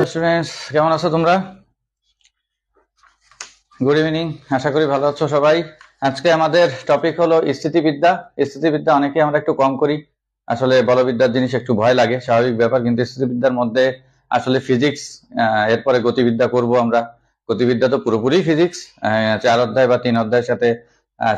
Students, কেমন আছো তোমরা? গুড ইভিনিং, আশা করি ভালো আছো সবাই। আজকে আমাদের টপিক হলো স্থিতিবিদ্যা। স্থিতিবিদ্যা অনেকে আমরা একটু কম করি, আসলে বলবিদ্যার জিনিস একটু ভয় লাগে, স্বাভাবিক ব্যাপার। কিন্তু স্থিতিবিদ্যার মধ্যে আসলে ফিজিক্স, এরপরে গতিবিদ্যা করব আমরা। গতিবিদ্যা তো পুরোপুরি ফিজিক্স, 4 অধ্যায় বা 3 অধ্যায়ের সাথে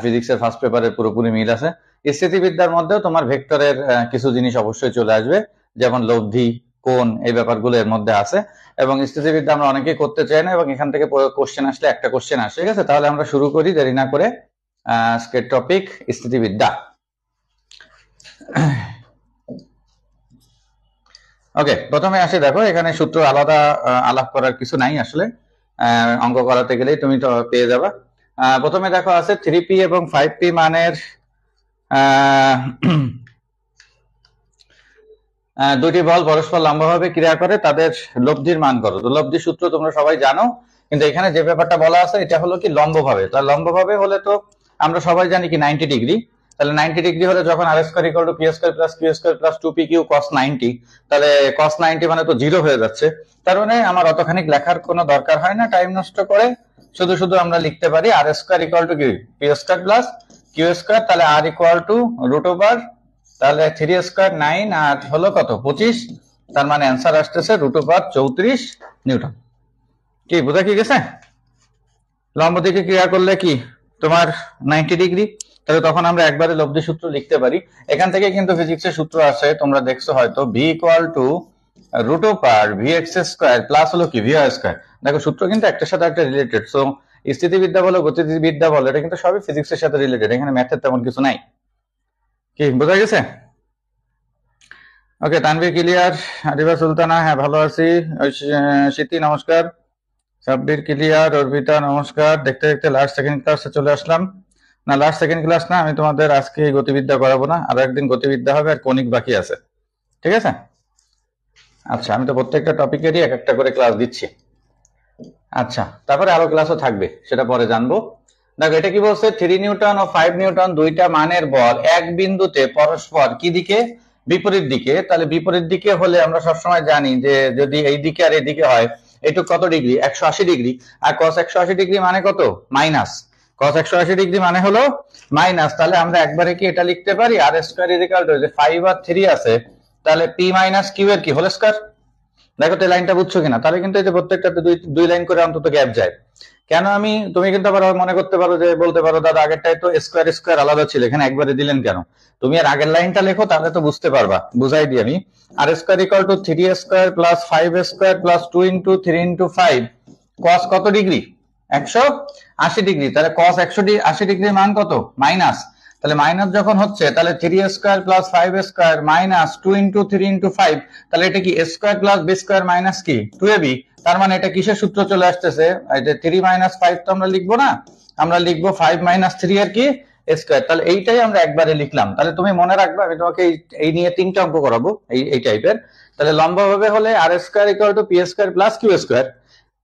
ফিজিক্সের ফার্স্ট পেপারের পুরোপুরি মিল আছে। স্থিতিবিদ্যার মধ্যেও তোমার ভেক্টরের কিছু জিনিস অবশ্যই চলে আসবে, যেমন লব্ধি, কোণ, এই ব্যাপারগুলো এর মধ্যে আছে। এবং স্থিতিবিদ্যা আমরা অনেকেই করতে চাই না, এবং এখান থেকে কোশ্চেন আসলে একটা কোশ্চেন আসে। ঠিক আছে, তাহলে আমরা শুরু করি দেরি না করে। আজকের টপিক স্থিতিবিদ্যা। ওকে, প্রথমে আসে, দেখো এখানে সূত্র আলাদা আলাপ করার কিছু নাই আসলে, অঙ্ক করাতে গেলেই তুমি তো পেয়ে যাবা। প্রথমে দেখো আছে 3p এবং 5p মানের দুটি বল পরস্পর লম্বভাবে ক্রিয়া করে, তাদের লব্ধির মান করো। তো লব্ধির সূত্র তোমরা সবাই জানো, কিন্তু এখানে যে ব্যাপারটা বলা আছে এটা হলো কি লম্বভাবে। তাহলে লম্বভাবে হলে তো আমরা সবাই জানি কি 90 ডিগ্রি। তাহলে 90 ডিগ্রি হলে যখন r square equal to P square plus Q square plus 2p q cos 90, তাহলে cos 90 মানে তো 0 হয়ে যাচ্ছে। তার মানে আমার অতখানি লেখার কোনো দরকার হয় না টাইম নষ্ট করে, শুধু শুধু আমরা লিখতে পারি আর স্কয়ার ইকুয়াল টু কি p square plus Q square, তাহলে r equal to root over, তাহলে 3 স্কয়ার 9 আর হলো কত 25, তার মানে অ্যান্সার আসতেছে রুট ওভার 34 নিউটন। কি বোঝা কি গেছে? লম্ব দিকে ক্রিয়া করলে কি তোমার 90 ডিগ্রি, তাহলে তখন আমরা একবারে লব্ধি সূত্র লিখতে পারি। এখান থেকে কিন্তু ফিজিক্সের সূত্র আসে, তোমরা দেখছো হয়তো, v equal to root over v x square plus হলো কি ভি ওয়াই স্কয়ার। দেখো সূত্র কিন্তু একটার সাথে একটা রিলেটেড। সো স্থিতিবিদ্যা বলো গতিবিদ্যা বলো, এটা কিন্তু সবই ফিজিক্সের সাথে রিলেটেড, এখানে ম্যাথের তেমন কিছু নাই। কি বোঝা গেছে? ওকে, তানভীর ক্লিয়ার, আরিবা সুলতানা হ্যাঁ ভালো আছি, স্মৃতি নমস্কার, সাব্বির ক্লিয়ার, অর্পিতা নমস্কার। দেখতে দেখতে লাস্ট সেকেন্ড ক্লাসে চলে আসলাম। না, লাস্ট সেকেন্ড ক্লাস না, আমি তোমাদের আজকে গতিবিদ্যা করাবো না, আরো একদিন গতিবিদ্যা হবে, আর কণিক বাকি আছে। ঠিক আছে, আচ্ছা আমি তো প্রত্যেকটা টপিকেরই এক একটা করে ক্লাস দিচ্ছি। আচ্ছা, তারপরে আরো ক্লাসও থাকবে, সেটা পরে জানবো। দেখো এটা কি বলছে, 3 নিউটন ও 5 নিউটন দুইটা মানের বল এক বিন্দুতে পরস্পর কি দিকে, বিপরীত দিকে। তাহলে বিপরীত দিকে হলে আমরা সবসময় জানি যে যদি এই দিকে আর এই দিকে হয়, এটুক কত ডিগ্রি, 180 ডিগ্রি। আর cos 180 ডিগ্রি মানে কত, মাইনাস। cos 180 ডিগ্রি মানে হলো মাইনাস। তাহলে আমরা একবারে কি এটা লিখতে পারি, আর স্কয়ার ইকুয়াল টু যে 5 আর 3 আছে, তাহলে p মাইনাস কিউ এর কি হোল স্কয়ার। দেখো তো লাইনটা বুঝছো কিনা? তাহলে কিন্তু এই যে প্রত্যেকটাতে দুই লাইন করে অন্তত গ্যাপ যায়। কেন আমি, তুমি কিন্তু আবার মনে করতে পারো যে, বলতে পারো দাদা আগেরটাই তো স্কয়ার স্কয়ার আলাদা ছিল, এখানে একবারে দিলেন কেন? তুমি আর আগের লাইনটা লেখো, তাহলে তো বুঝতে পারবা। বুঝাই দিই আমি, R square equal to 3 square plus 5 square plus 2 into 3 into 5 cos কত ডিগ্রি, 180 ডিগ্রি। তাহলে cos 180 ডিগ্রির মান কত, মাইনাস। তাহলে মাইনাস যখন হচ্ছে, তাহলে 3 square plus 5 square minus 2 into 3 into 5, তাহলে এটা কি square plus b square minus কি 2ab। তার মানে এটা কিসের সূত্র চলে আসতেছে, এই যে 3 মাইনাস 5 তো আমরা লিখবো না, আমরা লিখবো 5 মাইনাস 3 এর কি স্কয়ার। তাহলে এইটাই আমরা একবারে লিখলাম। তাহলে তুমি মনে রাখবে, আমি তোমাকে এই নিয়ে 3টা অঙ্ক করাবো এই টাইপের। তাহলে লম্বভাবে হলে R square equal to P square plus Q square,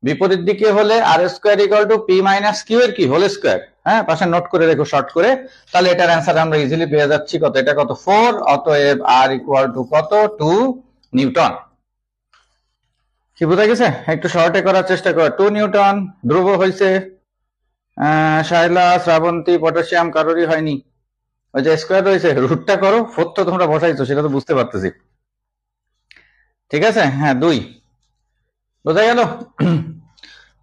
বিপরীত দিকে হলে R square equal to P minus Q এর কি হোল স্কয়ার। হ্যাঁ, পাশে নোট করে রেখো শর্ট করে। তাহলে এটার অ্যান্সার আমরা ইজিলি পেয়ে যাচ্ছি কত, এটা কত 4, অতএব আর ইকুয়াল টু কত 2 নিউটন। কি বোঝা গেছে? একটু শর্টে করার চেষ্টা কর। 2 নিউটন। ধ্রুব হয়েছে, শাইলা, শ্রাবন্তী, পটাশিয়াম কারোরই হয়নি। ওই যে স্কয়ার রয়েছে, রুটটা করো, 4 তো তোমরা বসাইছো, সেটা তো বুঝতে পারতেছি। ঠিক আছে, হ্যাঁ 2 বোঝা গেল।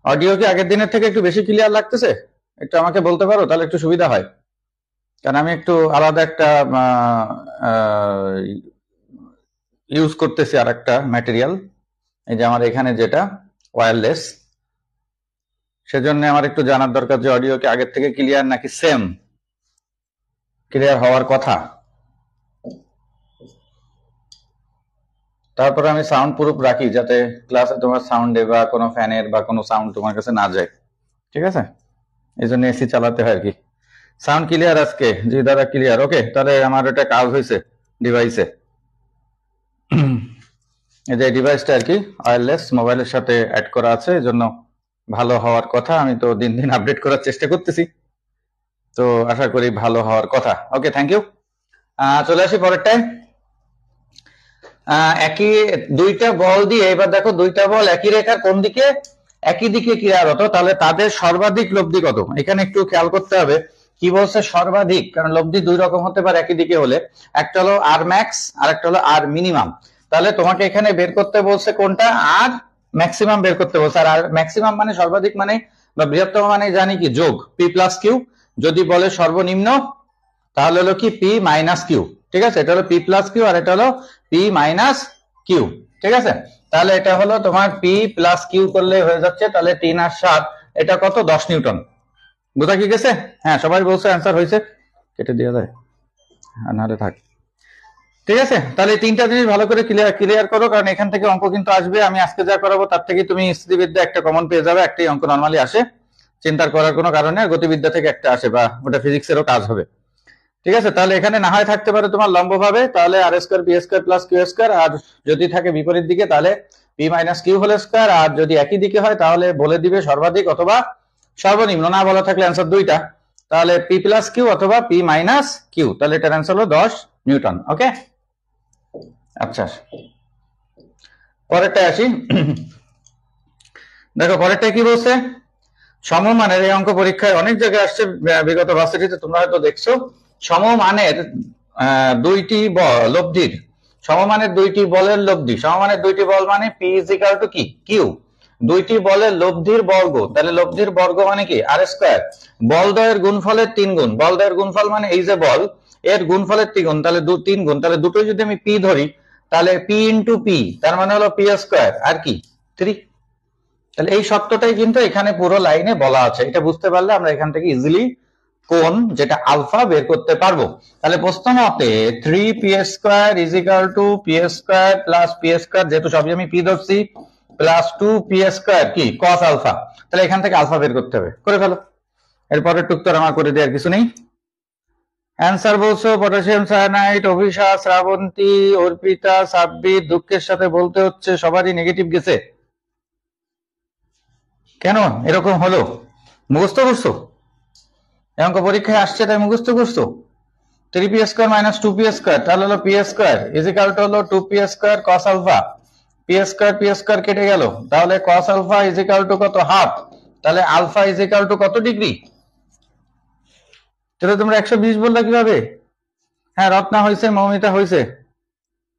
অডিও কি আগের দিনের থেকে একটু বেশি ক্লিয়ার লাগতেছে? একটু আমাকে বলতে পারো, তাহলে একটু সুবিধা হয়। কারণ আমি একটু আলাদা একটা ইউজ করতেছি, আর একটা ম্যাটেরিয়াল, এই যে আমার এখানে যেটা ওয়্যারলেস, সেজন্য আমার একটু জানার দরকার যে অডিও কি আগের থেকে ক্লিয়ার নাকি সেম ক্লিয়ার হওয়ার কথা। তারপরে আমি সাউন্ড প্রুফ রাখি, যাতে ক্লাসে তোমার সাউন্ডে বা কোনো ফ্যানের বা কোনো সাউন্ড তোমার কাছে না যায়। ঠিক আছে, এই জন্য এসি চালাতে হয় আর কি। সাউন্ড ক্লিয়ার আজকে? জি দাদা ক্লিয়ার। ওকে, তাহলে আমার এটা কাজ হয়েছে ডিভাইসে। এই যে ডিভাইসটা আর কি ওয়্যারলেস মোবাইলের সাথে অ্যাড করা আছে, এজন্য ভালো হওয়ার কথা। আমি তো দিন দিন আপডেট করার চেষ্টা করতেছি, তো আশা করি ভালো হওয়ার কথা। ওকে, থ্যাংক ইউ। চলে আসি পরেরটায়। একই দুইটা বল দিয়ে, এবার দেখো দুইটা বল একই রেখার কোন দিকে, একই দিকে ক্রিয়ারত, তাহলে তাদের সর্বাধিক লব্ধি কত, এখানে একটু খেয়াল করতে হবে। কি বলছে সর্বাধিক, কারণ লব্ধি দুই রকম হতে পারে একই দিকে হলে, একটা হলো আর ম্যাক্স আর একটা হলো আর মিনিমাম। তাহলে তোমাকে এখানে বের করতে বলছে কোনটা, আর ম্যাক্সিমাম বের করতে বলছে। আর ম্যাক্সিমাম মানে সর্বাধিক মানে বা বৃহত্তম মানে জানি কি, যোগ পি প্লাস কিউ। যদি বলে সর্বনিম্ন তাহলে হলো কি পি মাইনাস কিউ, ঠিক আছে, এটা হলো পি প্লাস কিউ আর এটা হলো পি মাইনাস কিউ, ঠিক আছে। তাহলে এটা হলো তোমার পি প্লাস কিউ করলে হয়ে যাচ্ছে, তাহলে 3 আর 7 এটা কত, 10 নিউটন। বুঝা কি গেছে? হ্যাঁ, সবাই বলছে অ্যান্সার হয়েছে, কেটে দেওয়া যায় নাহলে থাক, ঠিক আছে। তাহলে তিনটা জিনিস ভালো করে ক্লিয়ার করো, কারণ এখান থেকে অঙ্ক কিন্তু আসবে। আমি আজকে যা করাবো তার থেকে তুমি স্থিতিবিদ্যা একটা কমন পেয়ে যাবে, একটাই অঙ্ক নর্মালি আসে, চিন্তার করার কোনো কারণে, গতিবিদ্যা থেকে একটা আসে বা ওটা ফিজিক্সেরও কাজ হবে, ঠিক আছে। তাহলে এখানে না হয় থাকতে পারে তোমার লম্বভাবে, তাহলে R square B square plus Q square, আর যদি থাকে বিপরীত দিকে তাহলে P minus Q whole square, আর যদি একই দিকে হয় তাহলে বলে দিবে সর্বাধিক অথবা সর্বনিম্ন, না বলা থাকলে অ্যান্সার দুইটা, তাহলে পি প্লাস কিউ অথবা পি মাইনাস কিউ, তাহলে এটার অ্যান্সার হলো 10 নিউটন। ওকে, আচ্ছা পরেরটা আসি। দেখো পরেরটা কি বলছে, সমমানের, এই অঙ্ক পরীক্ষায় অনেক জায়গায় আসছে বিগত ভার্সিটিতে, তোমরা হয়তো দেখছো। সমমানের দুইটি লব্ধির, সমমানের দুইটি বলের লব্ধি, সমমানের দুইটি বল মানে পি ইজ ইকুয়াল টু কি, কিউ। দুইটি বলের লব্ধির বর্গ, তাহলে লব্ধির বর্গ মানে কি আর স্কোয়ার। বলদ্বয়ের গুণফলের 3 গুণ, বলদ্বয়ের গুণফল মানে এই যে বল এর গুণফলের 3 গুণ, তাহলে 3 গুণ, তাহলে দুটোই যদি আমি পি ধরি তাহলে পি ইন্টু পি, তার মানে হলো পি স্কোয়ার আর কি 3। তাহলে এই সত্যটাই কিন্তু এখানে পুরো লাইনে বলা আছে, এটা বুঝতে পারলে আমরা এখান থেকে ইজিলি কোণ যেটা আলফা বের করতে পারবো। তাহলে প্রশ্ন মতে 3p square is equal to P square plus P square, যেহেতু সবই আমি পি ধরছি, প্লাস 2p স্কয়ার কি cos আলফা। তাহলে এখান থেকে আলফা বের করতে হবে, করে ফেলো। এরপরে টুক তো আমার করে দেওয়ার কিছু নেই। অ্যান্সার বলছো পটাশিয়াম সায়ানাইড, অভিশা, শ্রাবন্তী, অর্পিতা, সাব্বির, দুঃখের সাথে বলতে হচ্ছে সবারই নেগেটিভ গেছে। কেন এরকম হলো? মুখস্থ করছো? অঙ্ক পরীক্ষায় আসছে তাই মুখস্থ করছো? 3p square minus 2p square, তাহলে হলো p square is equal to হলো 2p square cos alpha. p square কেটে গেল, তাহলে cos alpha is equal to কত, হাফ। তাহলে আলফা ইজ ইকুয়াল টু কত ডিগ্রি? তাহলে তোমরা 120 বললা কিভাবে? হ্যাঁ, রত্না হয়েছে, মৌমিতা হয়েছে,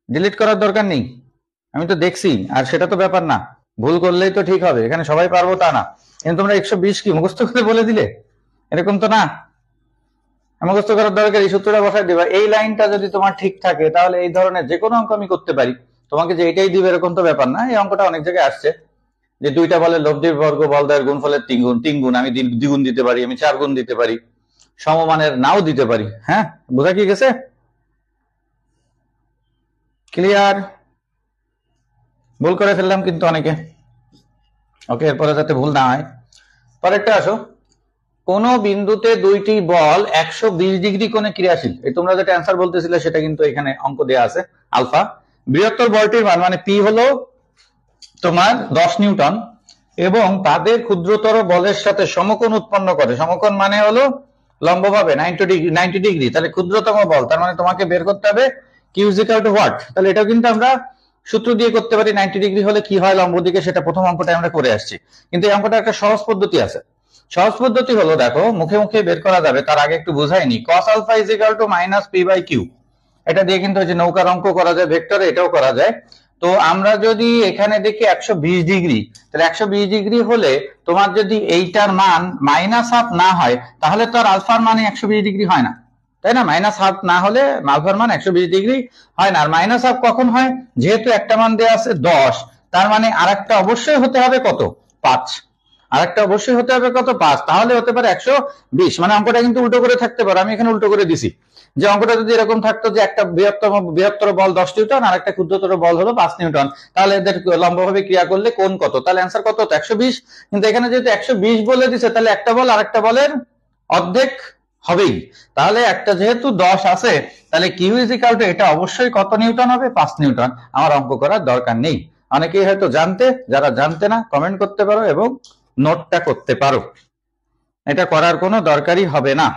ডিলিট করার দরকার নেই, আমি তো দেখছি। আর সেটা তো ব্যাপার না, ভুল করলেই তো ঠিক হবে, এখানে সবাই পারবো তা না। কিন্তু তোমরা 120 কি মুখস্থ করে বলে দিলে? এরকম তো না, মুখস্থ করার দরকার, এই সূত্রটা বসাই দিবা। এই লাইনটা যদি তোমার ঠিক থাকে তাহলে এই ধরনের যে কোনো অঙ্ক আমি করতে পারি। তোমাকে যে এটাই দিবে এরকম তো ব্যাপার না। এই অঙ্কটা অনেক জায়গায় আসছে যে দুইটা বলের লব্ধির বর্গ বলদ্বয়ের গুণফলের 3 গুণ, 3 গুণ আমি দ্বিগুণ দিতে পারি, আমি 4 গুণ দিতে পারি, সমমানের নাও দিতে পারি। হ্যাঁ, বোঝা কি গেছে? ক্লিয়ার? ভুল করে ফেললাম কিন্তু অনেকে। ওকে, এরপরে যাতে ভুল না হয়। পরেরটা আসো, কোন বিন্দুতে দুইটি বল 120 ডিগ্রি কোণে ক্রিয়াশীল। এই তোমরা যেটা অ্যান্সার বলতেছিলে সেটা কিন্তু এখানে অঙ্ক দেয়া আছে, আলফা। বৃহত্তর বলটির মান মানে পি হলো তোমার 10 নিউটন এবং তাদের ক্ষুদ্রতর বলের সাথে সমকোণ উৎপন্ন করে। সমকোণ মানে হলো লম্বভাবে 90 ডিগ্রি। তাহলে ক্ষুদ্রতম বল, তার মানে তোমাকে বের করতে হবে q is equal to what. তাহলে এটাও কিন্তু আমরা সূত্র দিয়ে করতে পারি, 90 ডিগ্রি হলে কি হয় লম্ব দিকে, সেটা প্রথম অঙ্কটা আমরা করে আসছি। কিন্তু এই অঙ্কটা একটা সহজ পদ্ধতি আছে। সহজ পদ্ধতি হলো, দেখো মুখে মুখে বের করা যাবে, তার আগে একটু বুঝাইনি। cos alpha is equal to minus p by q, এটা দিয়ে কিন্তু ওই যে নৌকার অঙ্ক করা যায়, ভেক্টরে এটাও করা যায়। তো আমরা যদি এখানে দেখি 120 ডিগ্রি, তাহলে 120 ডিগ্রি হলে তোমার যদি এইটার মান মাইনাস হাফ না হয় তাহলে তো আর আলফার মানে 120 ডিগ্রি হয় না, তাই না? মাইনাস হাফ না হলে আলফার মান 120 ডিগ্রি হয় না। আর মাইনাস হাফ কখন হয়? যেহেতু একটা মান দেওয়া আছে 10, তার মানে আরেকটা অবশ্যই হতে হবে কত, 5। আরেকটা অবশ্যই হতে হবে কত, 5। তাহলে হতে পারে 120। মানে অঙ্কটা কিন্তু উল্টো করে থাকতে পারে, আমি এখানে উল্টো করে দিছি। যে অঙ্কটা যদি এরকম থাকতো যে একটা বৃহত্তর বল 10 নিউটন আর একটা ক্ষুদ্রতর বল হলো 5 নিউটন, তাহলে এদের লম্বভাবে ক্রিয়া করলে কোণ কত, তাহলে অ্যান্সার কত, 120। কিন্তু এখানে যেহেতু 120 বলে দিছে, তাহলে একটা বল আর একটা বলের অর্ধেক হবেই। তাহলে একটা যেহেতু 10 আছে, তাহলে কিউ ইজ ইকুয়াল টু এটা অবশ্যই কত নিউটন হবে, 5 নিউটন। আমার অঙ্ক করার দরকার নেই। অনেকেই হয়তো জানতে, যারা জানতে না কমেন্ট করতে পারো এবং নোটটা করতে পারো, এটা করার কোনো দরকারই হবে না।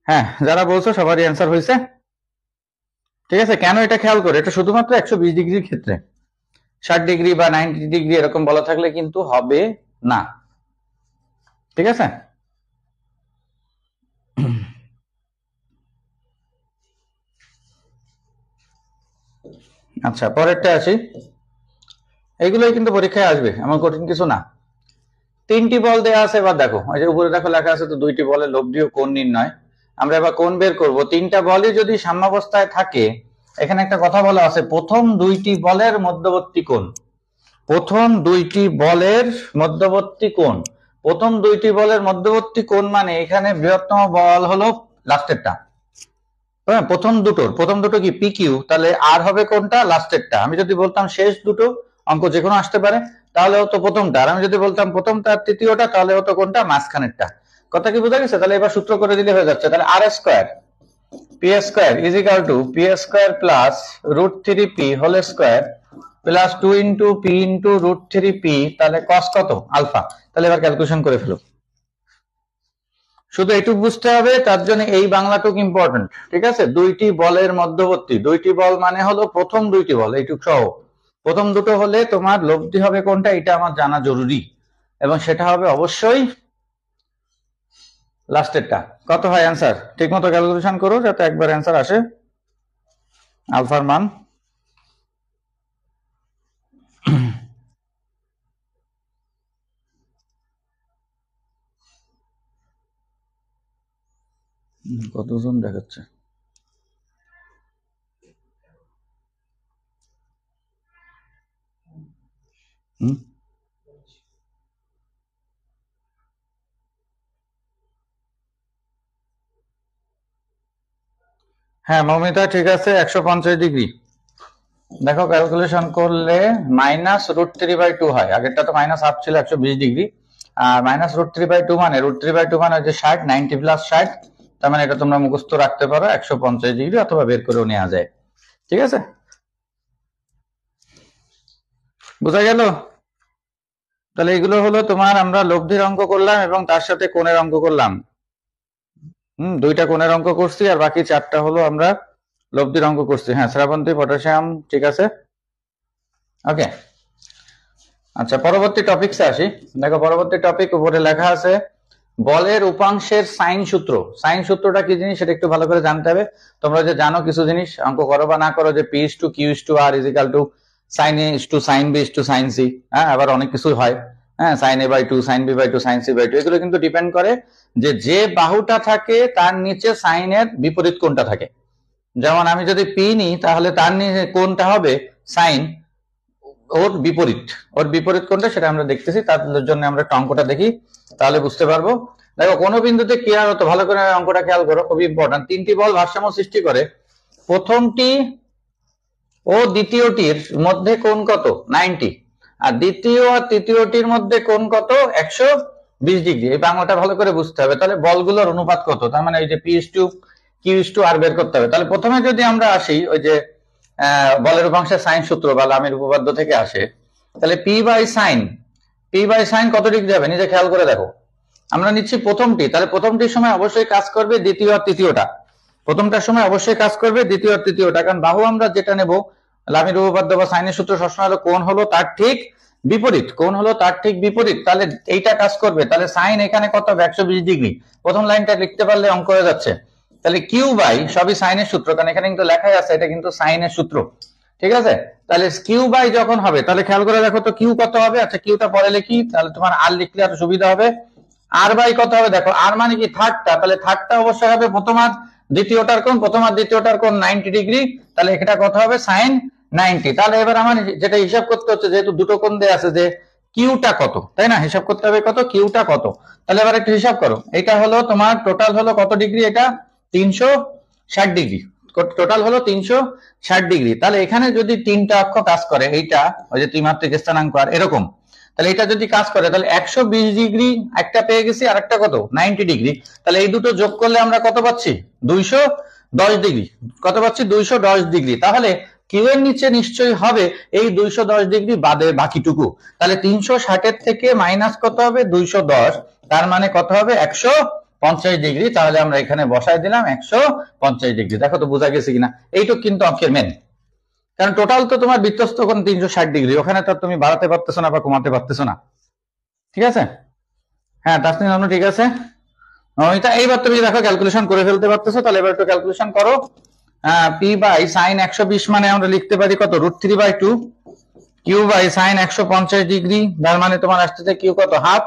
হ্যাঁ, যারা বলছো সবারই অ্যান্সার হয়েছে। ঠিক আছে, কেন এটা খেয়াল করে, এটা শুধুমাত্র 120 ডিগ্রির ক্ষেত্রে, 60 ডিগ্রি বা 90 ডিগ্রি এরকম বলা থাকলে কিন্তু হবে না। ঠিক আছে, আচ্ছা পরেরটা আসি। এইগুলোই কিন্তু পরীক্ষায় আসবে, এমন কঠিন কিছু না। 3টি বল দেওয়া আছে, এবার দেখো ওই যে উপরে দেখো লেখা আছে তো 2টি বলের লব্ধীয় কোণ নির্ণয়। আমরা এবার কোণ বের করব। 3টা বলই যদি সাম্যাবস্থায় থাকে, এখানে একটা কথা বলা আছে, প্রথম 2টি বলের মধ্যবর্তী কোণ, প্রথম 2টি বলের মধ্যবর্তী কোণ, প্রথম 2টি বলের মধ্যবর্তী কোণ মানে এখানে বৃহত্তম বল হলো লাস্টেরটা। প্রথম দুটো কি পি কিউ, তাহলে আর হবে কোনটা, লাস্টেরটা। আমি যদি বলতাম শেষ দুটো অঙ্ক যে কোনো আসতে পারে, তাহলে হতো প্রথমটা। আর আমি যদি বলতাম প্রথমটা আর তৃতীয়টা, তাহলে হতো কোনটা, মাঝখানেরটা। কথা কি বোঝা গেছে? তাহলে এবার সূত্র করে দিলে হয়ে যাচ্ছে। তাহলে R square P square is equal to P square plus √3p whole square plus 2 into P into √3p, তাহলে কস কত, আলফা। তাহলে এবার ক্যালকুলেশন করে ফেলো। শুধু এইটুকু বুঝতে হবে, তার জন্য এই বাংলাটুকু ইম্পর্টেন্ট। ঠিক আছে, 2টি বলের মধ্যবর্তী, 2টি বল মানে হলো প্রথম 2টি বল, এইটুকু সহ। প্রথম দুটো হলে তোমার লব্ধি হবে কোনটা, এটা আমার জানা জরুরি, এবং সেটা হবে অবশ্যই লাস্টেরটা। কত হয় অ্যান্সার, ঠিক মতো ক্যালকুলেশন করো যাতে একবার অ্যান্সার আসে। আলফার মান কতজন দেখাচ্ছে? হ্যাঁ মৌমিতা, ঠিক আছে, 150 ডিগ্রি। দেখো ক্যালকুলেশন করলে -√3/2 হয়, আগেরটা তো -1/2 ছিল 120 ডিগ্রি, আর -√3/2 মানে √3/2 মানে হচ্ছে 60, 90 প্লাস 60, তার মানে এটা তোমরা মুখস্থ রাখতে পারো 150 ডিগ্রি, অথবা বের করেও নেওয়া যায়। ঠিক আছে, বোঝা গেল? তাহলে এগুলো হলো তোমার, আমরা লব্ধির অঙ্ক করলাম এবং তার সাথে কোণের অঙ্ক করলাম। 2টা কোণের অঙ্ক করছি, আর বাকি 4টা হলো আমরা লব্ধির অঙ্ক করছি। হ্যাঁ শ্রাবন্তী, পটাশিয়াম, ঠিক আছে, ওকে। আচ্ছা পরবর্তী টপিকসে আসি। দেখো পরবর্তী টপিক উপরে লেখা আছে বলের উপাংশের সাইন সূত্র। সাইন সূত্রটা কি জিনিস সেটা একটু ভালো করে জানতে হবে। তোমরা যে জানো কিছু জিনিস, অঙ্ক করো বা না করো, যে P is to Q is to r is equal to sine a is to sine b is to sine c. হ্যাঁ, আবার অনেক কিছু হয়, হ্যাঁ, sine a by two, sine b by two, sine c by two. এগুলো কিন্তু depend করে যে বাহুটা থাকে তার নিচে সাইনের বিপরীত কোণটা থাকে। যেমন আমি যদি পি নিই, তাহলে তার নিচে কোণটা হবে সাইন, ওর বিপরীত, ওর বিপরীত কোনটা সেটা আমরা দেখতেছি। তার জন্য আমরা অঙ্কটা দেখি, তাহলে বুঝতে পারবো। দেখো কোনো বিন্দুতে কি আর হতো, ভালো করে অঙ্কটা খেয়াল করো, খুবই ইম্পর্টেন্ট। 3টি বল ভারসাম্য সৃষ্টি করে, প্রথমটি ও দ্বিতীয়টির মধ্যে কোণ কত, 90, আর দ্বিতীয় আর তৃতীয়টির মধ্যে কোণ কত, 120 ডিগ্রি। এই বাংলাটা ভালো করে বুঝতে হবে। তাহলে বলগুলোর অনুপাত কত, তার মানে ওই যে P is to Q is to R বের করতে হবে। তাহলে প্রথমে যদি আমরা আসি ওই যে বলের উপাংশের সাইন সূত্র বা লামির উপপাদ্য থেকে আসে, তাহলে পি বাই সাইন কত ডিগ্রি হবে নিজে খেয়াল করে দেখো। আমরা নিচ্ছি প্রথমটি, তাহলে প্রথমটির সময় অবশ্যই কাজ করবে দ্বিতীয় আর তৃতীয়টা, প্রথমটার সময় অবশ্যই কাজ করবে দ্বিতীয় আর তৃতীয়টা, কারণ বাহু আমরা যেটা নেব লামির উপপাদ্য বা সাইনের সূত্র সবসময় হলো কোণ হলো তার ঠিক বিপরীত, কোণ হলো তার ঠিক বিপরীত। তাহলে এইটা কাজ করবে, তাহলে সাইন এখানে কত হবে, 120 ডিগ্রি। প্রথম লাইনটা লিখতে পারলে অঙ্ক হয়ে যাচ্ছে। তাহলে কিউ বাই, সবই সাইনের সূত্র, কারণ এখানে কিন্তু লেখাই আছে এটা কিন্তু সাইনের সূত্র। ঠিক আছে, তাহলে কিউ বাই যখন হবে, তাহলে খেয়াল করে দেখো তো কিউ কত হবে। আচ্ছা কিউটা পরে লিখি, তাহলে তোমার আর লিখলে আরো সুবিধা হবে। আর বাই কত হবে, দেখো আর মানে কি থার্ডটা, তাহলে থার্ডটা অবশ্যই হবে প্রথম আর দ্বিতীয়টার কোণ, প্রথম আর দ্বিতীয়টার কোণ 90 ডিগ্রি, তাহলে এটা কত হবে, সাইন 90। তাহলে এবার আমার যেটা হিসাব করতে হচ্ছে, যেহেতু দুটো কোণ দেয়া আছে, যে কিউটা কত, তাই না, হিসাব করতে হবে কত, কিউটা কত। তাহলে এবার একটু হিসাব করো, এটা হলো তোমার টোটাল হলো কত ডিগ্রি, এটা 360 ডিগ্রি, টোটাল হলো 360 ডিগ্রি। তাহলে এখানে যদি 3টা অক্ষ কাজ করে, এইটা ওই যে ত্রিমাত্রিক স্থানাঙ্ক আর এরকম, তাহলে এটা যদি কাজ করে, তাহলে 120 ডিগ্রি একটা পেয়ে গেছি, আর একটা কত, 90 ডিগ্রি। তাহলে এই দুটো যোগ করলে আমরা কত পাচ্ছি, 210 ডিগ্রি। কত পাচ্ছি, 210 ডিগ্রি। তাহলে কিউ এর নিচে নিশ্চয়ই হবে এই 210 ডিগ্রি বাদে বাকিটুকু। তাহলে 360 এর থেকে মাইনাস কত হবে, 210, তার মানে কত হবে, 50°, তাহলে আমরা এখানে বসাই দিলাম 150°। দেখো তো বোঝা গেছে কিনা, এইটুক কিন্তু অঙ্কের মেন। কারণ টোটাল তো তোমার বৃত্তস্থ কোণ 360°, ওখানে তো তুমি বাড়াতে পারতেছো না বা কমাতে পারতেছো না, ঠিক আছে? হ্যাঁ তাসনিম অনু ঠিক আছে। এটা এইবার তুমি দেখো ক্যালকুলেশন করে ফেলতে পারতেছো, তাহলে এবার একটু ক্যালকুলেশন করো। পি বাই সাইন 120 মানে আমরা লিখতে পারি কত, √3/2, কিউ বাই সাইন 150°, তার মানে তোমার আসতেছে কিউ কত, হাফ,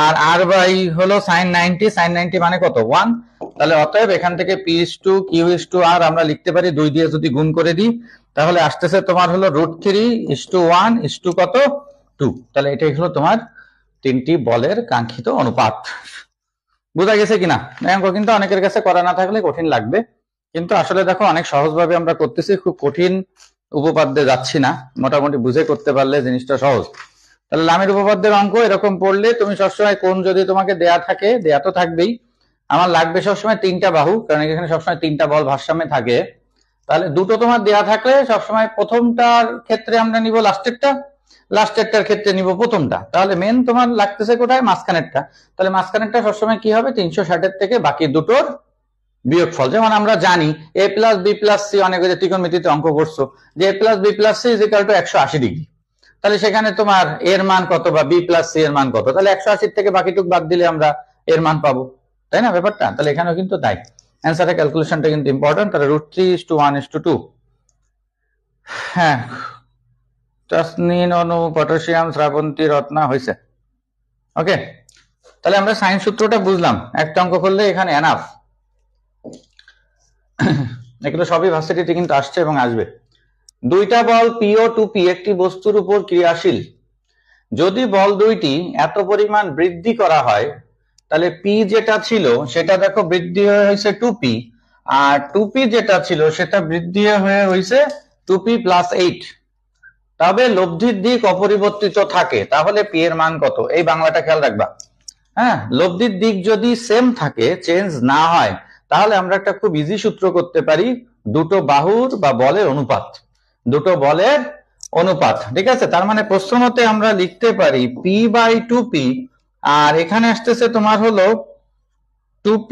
আর আর বাই হলো সাইন 90, সাইন 90 মানে কত, 1। তাহলে অতএব এখান থেকে P/Q/R আমরা লিখতে পারি 2 দিয়ে যদি গুণ করে দিই, তাহলে আসতেছে তোমার হলো √3:1 কত, 2। তাহলে এটাই হলো তোমার তিনটি বলের কাঙ্ক্ষিত অনুপাত। বোঝা গেছে কিনা? অঙ্ক কিন্তু অনেকের কাছে করা না থাকলে কঠিন লাগবে, কিন্তু আসলে দেখো অনেক সহজভাবে আমরা করতেছি, খুব কঠিন উপপাদ্যে যাচ্ছি না, মোটামুটি বুঝে করতে পারলে জিনিসটা সহজ। তাহলে লামের উপপাদ্যের অঙ্ক এরকম পড়লে তুমি সবসময় কোণ যদি তোমাকে দেয়া থাকে, দেয়া তো থাকবেই, আমার লাগবে সবসময় 3টা বাহু, কারণ এখানে সবসময় 3টা বল ভারসাম্যে থাকে। তাহলে দুটো তোমার দেয়া থাকলে সবসময় প্রথমটার ক্ষেত্রে আমরা নিব লাস্টেরটা, লাস্টেরটার ক্ষেত্রে নিব প্রথমটা। তাহলে মেন তোমার লাগতেছে কোথায়, মাঝখানেরটা। তাহলে মাঝখানেরটা সবসময় কি হবে, 360 থেকে বাকি দুটোর বিয়োগফল। যেমন আমরা জানি a + b + c, অনেক ত্রিকোণমিতিতে অঙ্ক করছো যে a + b + c = 180°। তাহলে সেখানে তোমার এর মান কত বা b + c এর মান কত, তাহলে 180 থেকে বাকিটুক বাদ দিলে আমরা এর মান পাবো, তাই না ব্যাপারটা? তাহলে এখানেও কিন্তু তাই, অ্যান্সারের ক্যালকুলেশনটা কিন্তু ইম্পর্টেন্ট। তাহলে √3:1:2। হ্যাঁ তাসনিন অনু, পটাশিয়াম, শ্রাবন্তী, রত্না হয়েছে। ওকে, তাহলে আমরা সাইন সূত্রটা বুঝলাম, একটা অঙ্ক করলে এখানে এনাফ। এগুলো সবই ভার্সিটিতে কিন্তু আসছে এবং আসবে। দুইটা বল পি ও 2p একটি বস্তুর উপর ক্রিয়াশীল, যদি বল দুইটি এত পরিমাণ বৃদ্ধি করা হয়, তাহলে পি যেটা ছিল সেটা দেখো বৃদ্ধি হয়ে হয়েছে 2p, আর 2p যেটা ছিল সেটা বৃদ্ধি হয়ে হয়েছে 2p + 8। তবে লব্ধির দিক অপরিবর্তিত থাকে, তাহলে পি এর মান কত? এই বাংলাটা খেয়াল রাখবা। হ্যাঁ, লব্ধির দিক যদি সেম থাকে, চেঞ্জ না হয়, তাহলে আমরা একটা খুব ইজি সূত্র করতে পারি, দুটো বাহুর বা বলের অনুপাত, দুটো বলের অনুপাত, ঠিক আছে? তার মানে প্রশ্ন মতে আমরা লিখতে পারি P/2p, আর এখানে আসতেছে তোমার হলো 2p,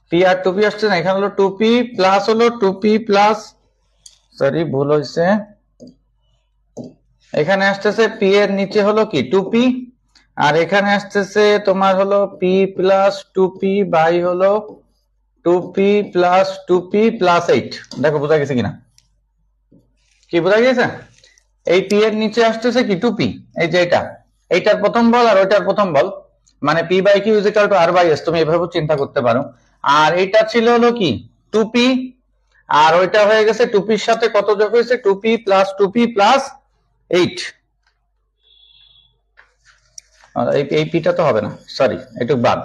p আর 2p আসছে না, এখানে হলো 2p প্লাস হলো 2p প্লাস, সরি ভুল হয়েছে, এখানে আসতেছে p এর নিচে হলো কি 2p, আর এখানে আসতেছে তোমার হলো p + 2p বাই হলো 2p + 2p + 8। দেখো বোঝা গেছে কিনা, কি বোঝা গেছে? এই p এর নিচে আসতেছে কি 2p, এই যে এটা, এইটার প্রথম বল আর ওইটার প্রথম বল, মানে p/q = r/s, তুমি এভাবে চিন্তা করতে পারো। আর এইটা ছিল হলো কি 2p, আর ওইটা হয়ে গেছে 2p এর সাথে কত যোগ হয়েছে, 2p + 2p + 8। এই পিটা তো হবে না, সরি একটু বাদ,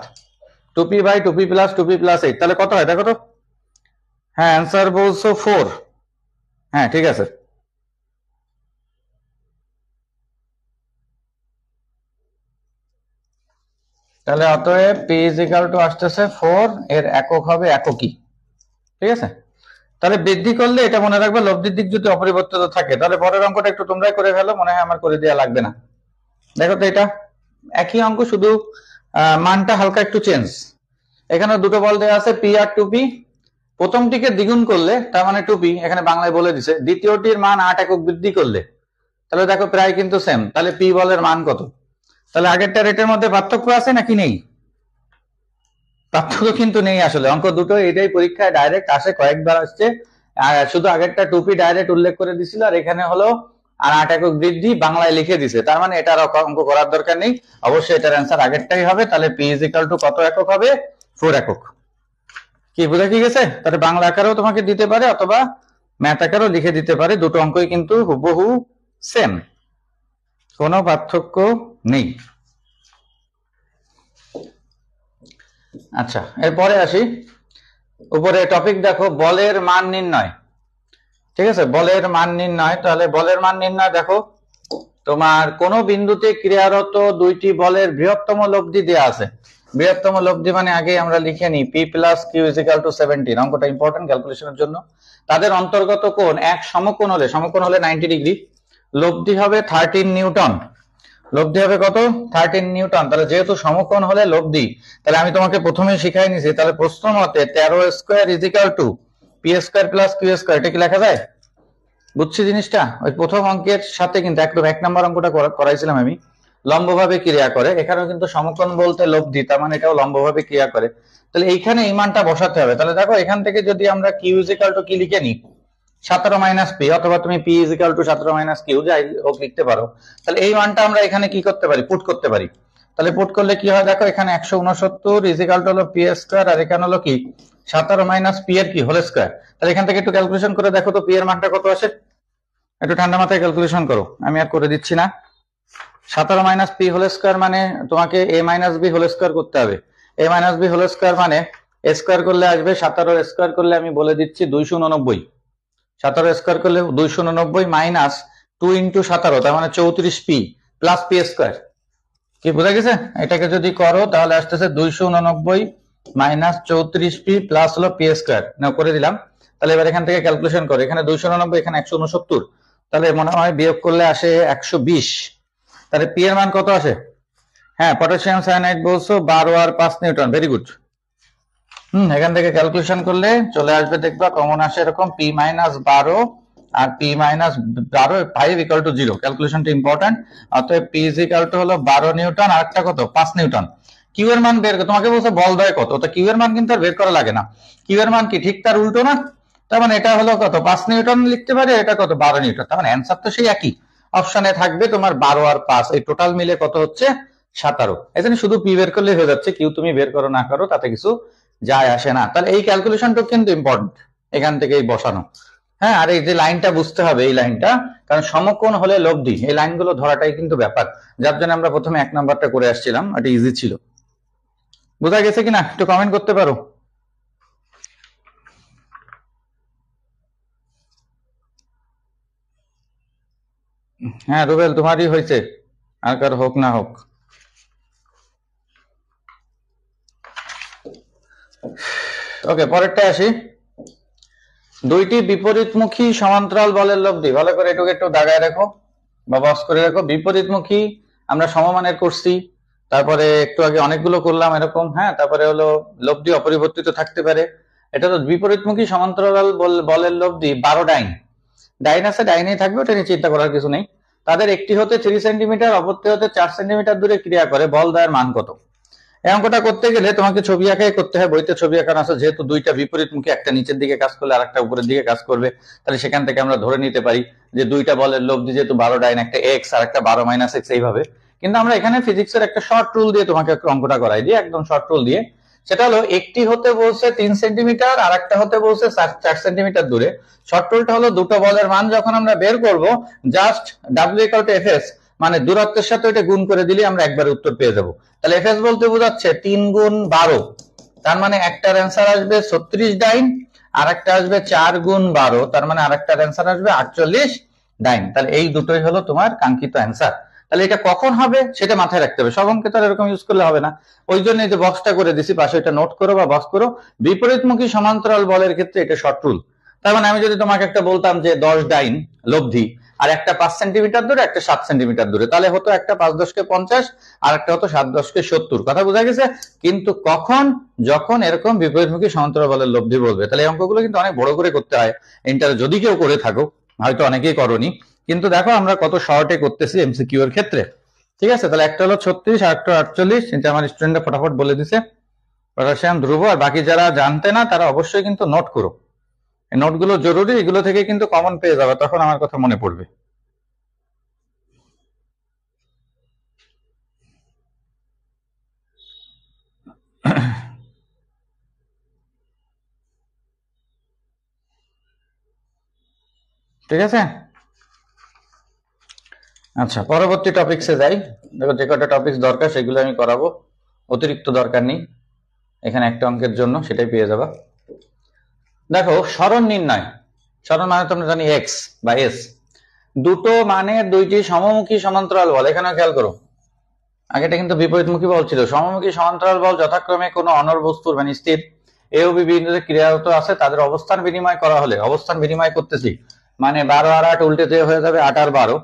2p/2p + 2p + 8, তাহলে কত হয় দেখো তো? হ্যাঁ অ্যান্সার বলছো 4। হ্যাঁ ঠিক আছে, তাহলে অতএব p = আসতেছে 4, এর একক হবে এককই, ঠিক আছে? তাহলে বৃদ্ধি করলে এটা মনে রাখবে, লব্ধির দিক যদি অপরিবর্তিত থাকে, তাহলে পরের অঙ্কটা একটু তোমরাই করে ফেলো, মনে হয় আমার করে দেওয়া লাগবে না। দেখো তো এটা একই অঙ্ক, শুধু মানটা হালকা একটু চেঞ্জ। এখানে দুটো বল দেওয়া আছে p আর 2p, প্রথমটিকে দ্বিগুণ করলে তার মানে 2p, এখানে বাংলায় বলে দিছে, দ্বিতীয়টির মান 8 একক বৃদ্ধি করলে, তাহলে দেখো প্রায় কিন্তু সেম, তাহলে p বলের মান কত? তাহলে আগেরটা রেটের মধ্যে পার্থক্য আছে নাকি নেই? পার্থক্য কিন্তু নেই, আসলে অঙ্ক দুটো এটাই পরীক্ষায় ডাইরেক্ট আসে, কয়েকবার আসছে, শুধু আগেরটা 2p ডাইরেক্ট উল্লেখ করে দিছিল, আর এখানে হলো আর 8 একক বৃদ্ধি বাংলায় লিখে দিছে, তার মানে এটার অঙ্ক করার দরকার নেই, অবশ্যই এটার অ্যান্সার আগেরটাই হবে। তাহলে p = কত একক হবে, 4 একক। কি বুঝা কি গেছে? তাহলে বাংলা আকারেও তোমাকে দিতে পারে অথবা ম্যাথ আকারেও লিখে দিতে পারে, দুটো অঙ্কই কিন্তু হুবহু সেম, কোনো পার্থক্য নেই। আচ্ছা এরপরে আসি, উপরে টপিক দেখো বলের মান নির্ণয়, ঠিক আছে? বলের মান নির্ণয়, তাহলে বলের মান নির্ণয় দেখো, তোমার কোন বিন্দুতে ক্রিয়ারত দুইটি বলের বৃহত্তম লব্ধি দেয়া আছে। বৃহত্তম লব্ধি মানে আগে আমরা লিখে নিই p + q = 17, অঙ্কটা ইম্পর্টেন্ট ক্যালকুলেশনের জন্য। তাদের অন্তর্গত কোণ এক সমকোণ হলে, সমকোণ হলে 90°, লব্ধি হবে 13 নিউটন। লব্ধি হবে কত 13 নিউটন। তাহলে যেহেতু সমকোণ হলে লব্ধি, তাহলে আমি তোমাকে প্রথমে শিখাই নিছি, তাহলে প্রশ্ন মতে 13 square is equal to P square plus Q square, এটা কি লেখা যায়? বুঝছি জিনিসটা? ওই প্রথম অঙ্কের সাথে কিন্তু একদম 1 নম্বর অঙ্কটা করাইছিলাম আমি, লম্বভাবে ক্রিয়া করে। এখানেও কিন্তু সমকোণ বলতে লব্ধি, তার মানে এটাও লম্বভাবে ক্রিয়া করে। তাহলে এইখানে এই মানটা বসাতে হবে। তাহলে দেখো এখান থেকে যদি আমরা কিউ ইজ ইকুয়াল টু কি লিখে নিই 17 মাইনাস পি, অথবা তুমি p is equal to 17 minus q যাই হোক লিখতে পারো। তাহলে এই মানটা আমরা এখানে কি করতে পারি, পুট করতে পারি। তাহলে পুট করলে কি হয় দেখো, এখানে 169 ইজ ইকুয়াল টু হলো পি স্কয়ার, আর এখানে হলো কি 17 মাইনাস পি এর কি হোল স্কয়ার। তাহলে এখান থেকে একটু ক্যালকুলেশন করে দেখো তো পি এর মানটা কত আসে, একটু ঠান্ডা মাথায় ক্যালকুলেশন করো, আমি আর করে দিচ্ছি না। 17 মাইনাস পি হোল স্কয়ার মানে তোমাকে এ মাইনাস বি হোল স্কয়ার করতে হবে। এ মাইনাস বি হোল স্কয়ার মানে স্কয়ার করলে আসবে 17 স্কয়ার করলে আমি বলে দিচ্ছি 289, 17 স্কয়ার করলে 289 মাইনাস 2 ইন্টু 17, তার মানে 34 পি প্লাস পি স্কয়ার। কি বোঝা গেছে? এটাকে যদি করো তাহলে আসতেছে 289 মাইনাস 34 পি প্লাস হলো পি স্কয়ার। না করে দিলাম। তাহলে এবার এখান থেকে ক্যালকুলেশন করো, এখানে 289, এখানে 169, তাহলে মনে হয় বিয়োগ করলে আসে 120। তাহলে পি এর মান কত আসে? হ্যাঁ, পটাশিয়াম সায়ানাইড বলছো 12 আর 5 নিউটন, ভেরি গুড। এখান থেকে ক্যালকুলেশন করলে চলে আসবে, দেখবা কমন আসে এরকম পি মাইনাস 12 আর পি মাইনাস 12 5 ইকুয়াল টু 0। ক্যালকুলেশনটা ইম্পর্টেন্ট। অতএব পি ইজ ইকুয়াল টু হলো 12 নিউটন আর একটা কত 5 নিউটন। কিউ এর মান বের, তোমাকে বলছে বল দেয় কত, তো কিউ এর মান কিন্তু আর বের করা লাগে না। কিউ এর মান কি ঠিক তার উল্টো না? তার মানে এটা হলো কত 5 নিউটন লিখতে পারি, এটা কত 12 নিউটন। তার মানে অ্যান্সার তো সেই একই। অপশনে থাকবে তোমার 12 আর 5, এই টোটাল মিলে কত হচ্ছে 17। এখানে শুধু পি বের করলে হয়ে যাচ্ছে, কিউ তুমি বের করো না করো তাতে কিছু যায় আসে না। তাহলে এই ক্যালকুলেশনটা কিন্তু ইম্পর্টেন্ট, এখান থেকেই বসানো। হ্যাঁ, আর এই যে লাইনটা বুঝতে হবে, এই লাইনটা, কারণ সমকোণ হলে লব্ধি, এই লাইনগুলো ধরাটাই কিন্তু ব্যাপার, যার জন্য আমরা প্রথমে 1 নাম্বারটা করে আসছিলাম, এটা ইজি ছিল। বোঝা গেছে কিনা একটু কমেন্ট করতে পারো। হ্যাঁ রুবেল, তোমারই হয়েছে, আর কার হোক না হোক। ওকে, পরেরটা আসি। দুইটি বিপরীতমুখী সমান্তরাল বলের লব্ধি, ভালো করে এটুকু একটু দাগায় রাখো বা বক্স করে রাখো। বিপরীতমুখী আমরা সমমানের করছি, তারপরে একটু আগে অনেকগুলো করলাম এরকম। হ্যাঁ, তারপরে হলো লব্ধি অপরিবর্তিত থাকতে পারে। এটা তো বিপরীতমুখী সমান্তরাল বলের লব্ধি 12 ডাইন। ডাইন আছে, ডাইনেই থাকবে, ওটা নিয়ে চিন্তা করার কিছু নেই। তাদের একটি হতে 3 সেন্টিমিটার, অপরটি হতে 4 সেন্টিমিটার দূরে ক্রিয়া করে, বল দ্বয়ের মান কত? এই অঙ্কটা করতে গেলে তোমাকে ছবি আঁকাই করতে হয়, বইতে ছবি আঁকানো আছে। যেহেতু দুইটা বিপরীতমুখী, একটা নিচের দিকে কাজ করলে আর একটা উপরের দিকে কাজ করবে, তাহলে সেখান থেকে আমরা ধরে নিতে পারি যে দুইটা বলের লব্ধি যেহেতু 12 ডাইন, একটা এক্স আর একটা 12 মাইনাস এক্স, এইভাবে। কিন্তু আমরা এখানে ফিজিক্সের একটা শর্ট রুল দিয়ে তোমাকে অঙ্কটা করাই দিই, একদম শর্ট রুল দিয়ে। সেটা হলো একটি হতে বলছে 3 সেন্টিমিটার আর একটা হতে বলছে 4 সেন্টিমিটার দূরে। শর্ট রুলটা হলো দুটো বলের মান যখন আমরা বের করব, just W equal to F S, মানে দূরত্বের সাথে এটা গুণ করে দিলে আমরা একবার উত্তর পেয়ে যাবো। তাহলে এফএস বলতে বোঝাচ্ছে 3 গুণ 12, তার মানে একটার অ্যান্সার আসবে 36 ডাইন, আর একটা আসবে 4 গুণ 12, তার মানে আরেকটার অ্যান্সার আসবে 48 ডাইন। তাহলে এই দুটোই হলো তোমার কাঙ্ক্ষিত অ্যান্সার। তাহলে এটা কখন হবে সেটা মাথায় রাখতে হবে, সব অঙ্কে তো এরকম ইউজ করলে হবে না। ওই জন্য এই যে বক্সটা করে দিছি পাশে, এটা নোট করো বা বক্স করো। বিপরীতমুখী সমান্তরাল বলের ক্ষেত্রে এটা শর্ট রুল। তার মানে আমি যদি তোমাকে একটা বলতাম যে 10 ডাইন লব্ধি, আর একটা 5 সেন্টিমিটার দূরে, একটা 7 সেন্টিমিটার দূরে, তাহলে হতো একটা 5 10 কে 50 আর একটা হতো 7 10 কে 70। কথা বোঝা গেছে? কিন্তু কখন? যখন এরকম বিপরীতমুখী সমান্তরাল বলের লব্ধি বলবে। তাহলে এই অঙ্কগুলো কিন্তু অনেক বড় করে করতে হয় ইন্টারে, যদি কেউ করে থাকো, হয়তো অনেকেই করনি, কিন্তু দেখো আমরা কত শর্টে করতেছি এমসিকিউ এর ক্ষেত্রে। ঠিক আছে, তাহলে একটা হলো 36 আর একটা 48, এটা আমার স্টুডেন্টরা ফটাফট বলে দিছে, পটাশিয়াম ধ্রুব। আর বাকি যারা জানতে না তারা অবশ্যই কিন্তু নোট করো, এই নোটগুলো জরুরি, এগুলো থেকে কিন্তু কমন পেয়ে যাবে, তখন আমার কথা মনে পড়বে। ঠিক আছে, আচ্ছা পরবর্তী টপিকসে যাই। দেখো যে কটা টপিক দরকার সেগুলো আমি করাবো, অতিরিক্ত দরকার নেই, এখানে একটা অঙ্কের জন্য সেটাই পেয়ে যাবা। দেখো সরণ নির্ণয়, সরণ মানে তোমরা জানি এক্স বা এস, দুটো মানে দুইটি সমমুখী সমান্তরাল বল। এখানে খেয়াল করো, আগেটা কিন্তু বিপরীতমুখী বল ছিল। সমমুখী সমান্তরাল বল যথাক্রমে কোনো অনড় বস্তুর মানে স্থির এ ও বি বিন্দুতে ক্রিয়ারত আছে, তাদের অবস্থান বিনিময় করা হলে, অবস্থান বিনিময় করতেছি মানে 12 আর 8 উল্টে হয়ে যাবে 8 আর 12,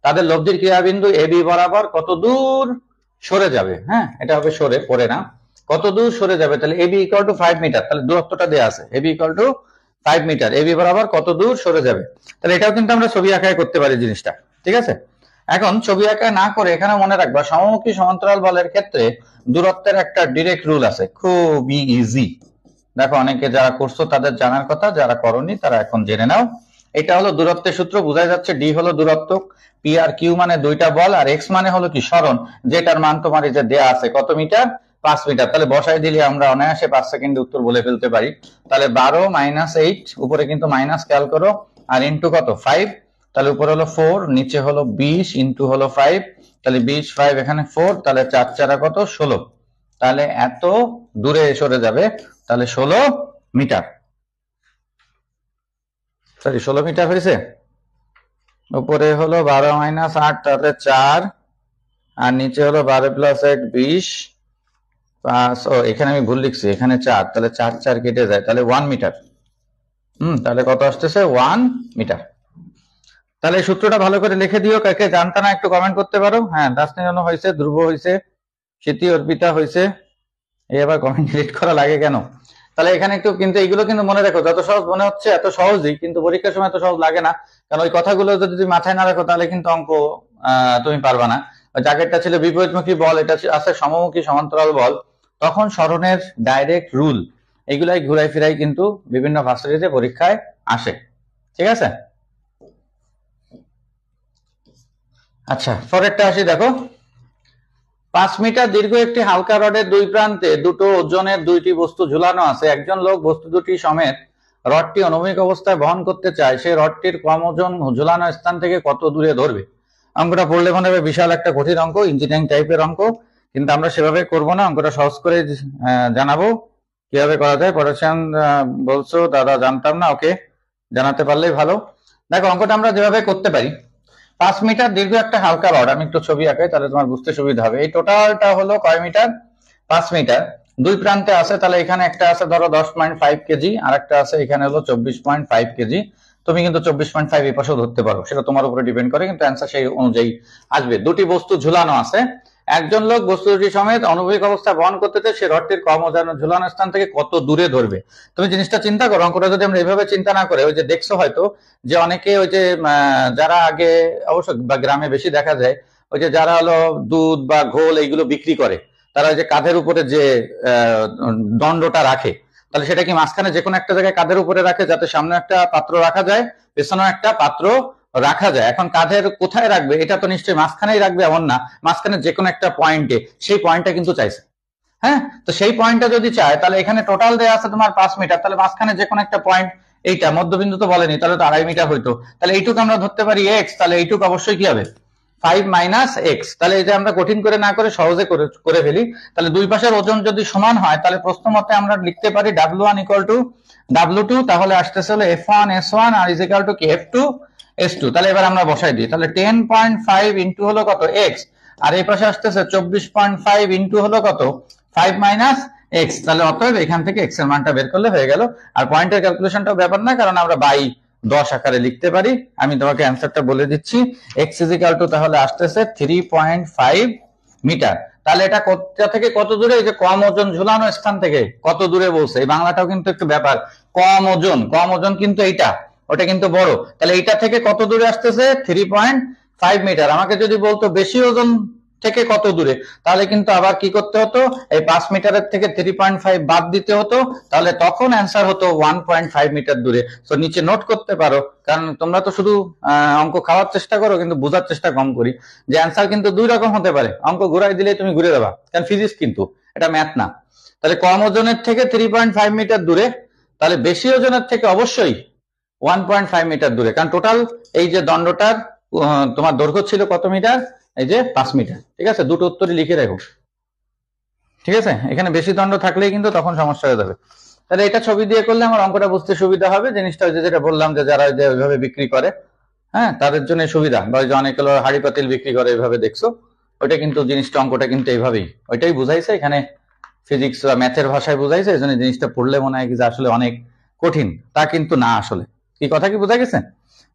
তাদের লব্ধির ক্রিয়াবিন্দু এবি বরাবর কত দূর সরে যাবে। হ্যাঁ, এটা হবে সরে, পরে না, কত দূর সরে যাবে। তাহলে এবি ইকুয়াল টু 5 মিটার, তাহলে দূরত্বটা দেওয়া আছে, AB equal to 5 metre, AB বরাবর কত দূর সরে যাবে। তাহলে এটাও কিন্তু আমরা ছবি আঁকায় করতে পারি জিনিসটা, ঠিক আছে। এখন ছবি আঁকায় না করে এখানে মনে রাখবা সমমুখী সমান্তরাল বলের ক্ষেত্রে দূরত্বের একটা ডিরেক্ট রুল আছে, খুবই ইজি। দেখো অনেকে যারা করছো তাদের জানার কথা, যারা করনি তারা এখন জেনে নাও। এটা হলো দূরত্বের সূত্র, বোঝাই যাচ্ছে ডি হলো দূরত্ব, পি আর কিউ মানে দুইটা বল, আর এক্স মানে হলো কি সরণ, যেটার মান তোমার এই যে দেয়া আছে কত মিটার, 5 মিটার। তাহলে বসাই দিলে আমরা অনায়াসে 5 সেকেন্ডে উত্তর বলে ফেলতে পারি। তাহলে 12 মাইনাস 8, উপরে কিন্তু মাইনাস খেয়াল করো, আর ইন্টু কত 5, তাহলে উপরে হলো 4, নিচে হলো 20, ইন্টু হলো 5, তাহলে 20, 5 এখানে 4, তাহলে 4 4 কত 16, তাহলে এত দূরে সরে যাবে, তাহলে 16 মিটার, সরি 16 মিটার হয়েছে। উপরে হলো 12 মাইনাস 8, তাহলে 4, আর নিচে হলো 12 প্লাস 1 20, ও এখানে আমি ভুল লিখছি, এখানে 4, তাহলে 4 4 কেটে যায়, তাহলে 1 মিটার। তাহলে কত আসতেছে 1 মিটার। তাহলে এই সূত্রটা ভালো করে লিখে দিও, কাকে জানতা না একটু কমেন্ট করতে পারো। হ্যাঁ, দাসনি জন্য হয়েছে, ধ্রুব হয়েছে, স্মৃতি অর্পিতা হয়েছে। এই আবার কমেন্ট ডিলিট করা লাগে কেন? তাহলে এখানে একটু কিন্তু এইগুলো কিন্তু মনে রাখো, যত সহজ মনে হচ্ছে এত সহজই কিন্তু পরীক্ষার সময় এত সহজ লাগে না, কারণ ওই কথাগুলো যদি তুমি মাথায় না রাখো তাহলে কিন্তু অঙ্ক তুমি পারবা না। জায়গাটা ছিল বিপরীতমুখী বল, এটা আছে সমমুখী সমান্তরাল বল, তখন সরণের ডাইরেক্ট রুল এগুলাই ঘুরাই ফিরাই কিন্তু বিভিন্ন ভার্সিটিতে পরীক্ষায় আসে, ঠিক আছে। আচ্ছা, পরেরটা আসি, দেখো 5 মিটার দীর্ঘ একটি হালকা রডের দুই প্রান্তে দুটো ওজনের দুইটি বস্তু ঝুলানো আছে। একজন লোক বস্তু দুটি সমেত রডটি অনুভূমিক অবস্থায় বহন করতে চায়, সে রডটির কম ওজন ঝুলানো স্থান থেকে কত দূরে ধরবে। অঙ্কটা পড়লে মনে হবে বিশাল একটা কঠিন অঙ্ক, ইঞ্জিনিয়ারিং টাইপের অঙ্ক, কিন্তু আমরা সেভাবে করব না, অঙ্কটা সহজ করে জানাবো কিভাবে করা যায়। পড়াশোন বলছো দাদা জানতাম না, ওকে, জানাতে পারলেই ভালো। দেখো অঙ্কটা আমরা যেভাবে করতে পারি, 5 মিটার দীর্ঘ একটা হালকা রড, আমি একটু ছবি আঁকাই তাহলে তোমার বুঝতে সুবিধা হবে। এই টোটালটা হলো কয় মিটার, 5 মিটার, দুই প্রান্তে আছে, তাহলে এখানে একটা আছে ধরো 10.5 কেজি, আর একটা আছে এখানে হলো 24.5 কেজি। তুমি কিন্তু 24.5 এই পাশেও ধরতে পারো, সেটা তোমার উপরে ডিপেন্ড করে, কিন্তু অ্যান্সার সেই অনুযায়ী আসবে। দুটি বস্তু ঝুলানো আছে, একজন লোক বস্তু দুটি সমেত অনুভূমিক অবস্থা বহন করতে চায়, সে রডটির কম ওজন ঝুলানো স্থান থেকে কত দূরে ধরবে। তুমি জিনিসটা চিন্তা করো, অঙ্কটা যদি আমরা এইভাবে চিন্তা না করে, ওই যে দেখছো হয়তো যে অনেকে ওই যে যারা আগে অবশ্য বা গ্রামে বেশি দেখা যায়, ওই যে যারা হলো দুধ বা ঘোল এইগুলো বিক্রি করে, তারা ওই যে কাঁধের উপরে যে দণ্ডটা রাখে, তাহলে সেটা কি মাঝখানে যে কোনো একটা জায়গায় কাঁধের উপরে রাখে, যাতে সামনে একটা পাত্র রাখা যায়, পেছনেও একটা পাত্র রাখা যায়। এখন কাঁধের কোথায় রাখবে, এটা তো নিশ্চয়ই মাঝখানেই রাখবে এমন না, মাঝখানে যে কোনো একটা পয়েন্টে, সেই পয়েন্টটা কিন্তু চাইছে। হ্যাঁ, তো সেই পয়েন্টটা যদি চায়, তাহলে এখানে টোটাল দেয়া আছে তোমার 5 মিটার, তাহলে মাঝখানে যে কোনো একটা পয়েন্ট, এইটা মধ্যবিন্দু তো বলেনি, তাহলে তো 2.5 মিটার হইতো, তাহলে এইটুকু আমরা ধরতে পারি এক্স, তাহলে এইটুকু অবশ্যই কি হবে 5 মাইনাস এক্স। তাহলে এটা আমরা কঠিন করে না করে সহজে করে ফেলি। তাহলে দুই পাশের ওজন যদি সমান হয়, তাহলে প্রশ্ন মতে আমরা লিখতে পারি W1 ইকুয়াল টু W2, তাহলে আসতেছে হলো F1 S1 R is equal to কি F2 S2। তাহলে এবার আমরা বসাই দিই, তাহলে 10.5 ইন্টু হলো কত এক্স, আর এই পাশে আসতেছে 24.5 ইন্টু হলো কত 5 মাইনাস এক্স। তাহলে অতএব এখান থেকে এক্স এর মানটা বের করলে হয়ে গেল। আর পয়েন্টের ক্যালকুলেশনটাও ব্যাপার না, কারণ আমরা বাই 10 আকারে লিখতে পারি। আমি তোমাকে অ্যান্সারটা বলে দিচ্ছি, এক্স ইজ ইকুয়াল টু তাহলে আসতেছে 3.5 মিটার। তাহলে এটা কোথা থেকে কত দূরে, এই যে কম ওজন ঝুলানো স্থান থেকে কত দূরে বলছে, এই বাংলাটাও কিন্তু একটু ব্যাপার। কম ওজন কিন্তু এইটা, ওটা কিন্তু বড়, তাহলে এইটা থেকে কত দূরে আসতেছে 3.5 মিটার। আমাকে যদি বলতো বেশি ওজন থেকে কত দূরে, তাহলে কিন্তু আবার কি করতে হতো, এই 5 মিটারের থেকে 3.5 বাদ দিতে হতো, তাহলে তখন অ্যান্সার হতো 1.5 মিটার দূরে। তো নিচে নোট করতে পারো, কারণ তোমরা তো শুধু অঙ্ক খাওয়ার চেষ্টা করো, কিন্তু বোঝার চেষ্টা কম করি, যে অ্যান্সার কিন্তু দুই রকম হতে পারে, অঙ্ক ঘুরাই দিলে তুমি ঘুরে দেবা, কারণ ফিজিক্স কিন্তু এটা ম্যাথ না। তাহলে কম ওজনের থেকে 3.5 মিটার দূরে, তাহলে বেশি ওজনের থেকে অবশ্যই 1.5 মিটার দূরে, কারণ টোটাল এই যে দণ্ডটার তোমার দৈর্ঘ্য ছিল কত মিটার, এই যে 5 মিটার। ঠিক আছে, দুটো উত্তরই লিখে রাখো, ঠিক আছে। এখানে বেশি দণ্ড থাকলেই কিন্তু তখন সমস্যা হয়ে যাবে। তাহলে এটা ছবি দিয়ে করলে আমার অঙ্কটা বুঝতে সুবিধা হবে। জিনিসটা ওই যে যেটা বললাম, যে যারা যে ওইভাবে বিক্রি করে, হ্যাঁ, তাদের জন্য সুবিধা, বা যে অনেক হাড়ি পাতিল বিক্রি করে এইভাবে দেখছো, ওইটা কিন্তু জিনিসটা অঙ্কটা কিন্তু এইভাবেই ওইটাই বুঝাইছে, এখানে ফিজিক্স বা ম্যাথের ভাষায় বুঝাইছে। এই জন্য জিনিসটা পড়লে মনে হয় যে আসলে অনেক কঠিন, তা কিন্তু না, আসলে কি কথা কি বোঝা গেছে।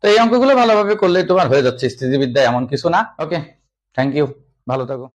তো এই অঙ্কগুলো ভালোভাবে করলেই তোমার হয়ে যাচ্ছে, স্থিতিবিদ্যা এমন কিছু না। ওকে, থ্যাংক ইউ, ভালো থাকো।